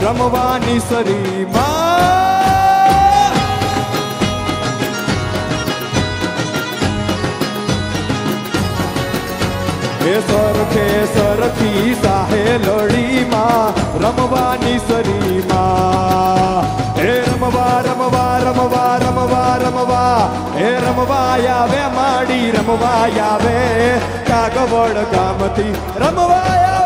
રમવાની સરીમાં સરખે સરખી સાહે લડીમાં રમવાની સરીમાં હે રમવા રમવા રમવા રમવા રમવા હે રમવા આવે માડી રમવા આવે કાગવડ ગામથી રમવા